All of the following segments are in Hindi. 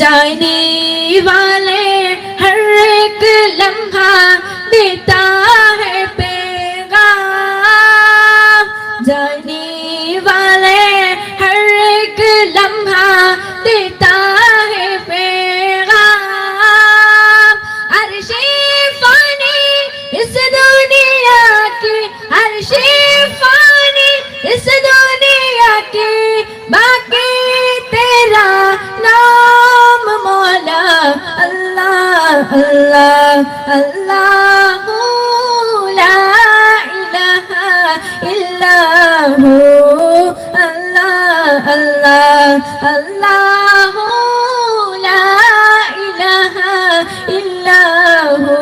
जाने वाले हर एक लम्हा देता है पैगाम, जाने वाले हर एक लम्हा देता है पैगाम. अर्शे फानी इस दुनिया की, अर्शे फानी इस दुनिया की, बाकी तेरा नाम मौला अल्लाह अल्लाह अल्लाह ला इलाहा इल्ला हू अल्लाह अल्लाह अल्लाह ला इलाहा इल्ला हू.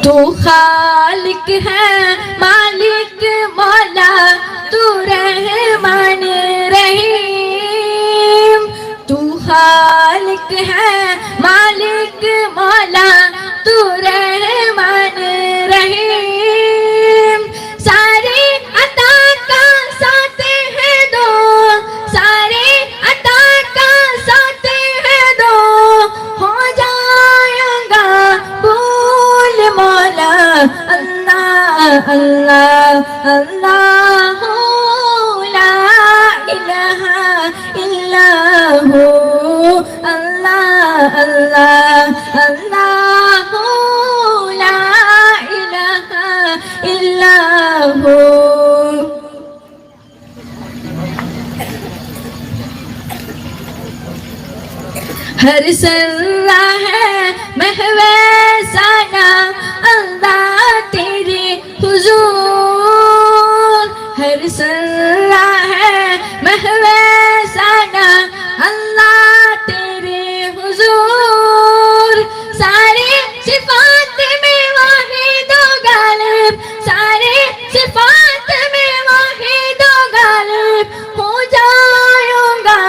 तू खालिक है मालिक मौला, तू रहमान रहीम. तू खालिक है मालिक मौला, तू रहमान रहीम. सारे अता का साथ है दो, सारे अता का साथ है दो, हो जाएगा भूल मौला अल्लाह अल्लाह अल्लाह ला इलाहा इल्ला हू अल्लाह अल्लाह अल्लाह ला इलाहा इल्ला हू. हर सर्रा है महवे साना अल्लाह तेरे हुजूर, हर सर्रा है महवे साना अल्लाह तेरे हुजूर. सारे सिफात में वाहिद व गालिब, सारे सिफात में वाहिद व गालिब, हो जाऊंगा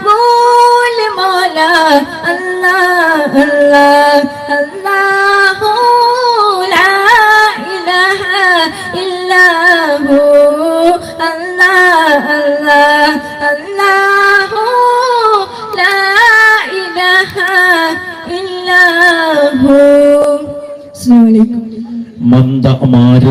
भूल मौला अल्लाह अल्लाह अल्लाह ला इलाहा इल्ला हू अल्लाह अल्लाह अल्लाह ला इलाहा इल्ला हू. अस्सलाम वालेकुम. मंद अमारत